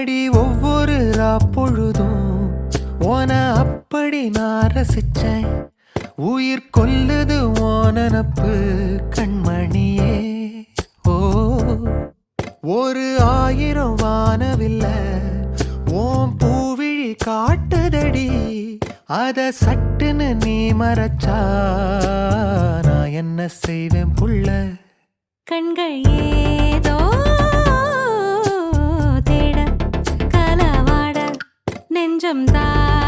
அடி ஒவ்வொரு பொழுதும் ஓன அப்படி நான் ரசிச்சேன். உயிர் கொல்லுது ஓனப்பு கண்மணியே. ஓ ஒரு 1000 வானவில்ல ஓம் பூவிழி காட்டுதடி. அத சட்டுன்னு நீ மறைச்சா நான் என்ன செய்வேன் புள்ள. கண்கள் ஏதோ தேட களவாட நெஞ்சம் தான்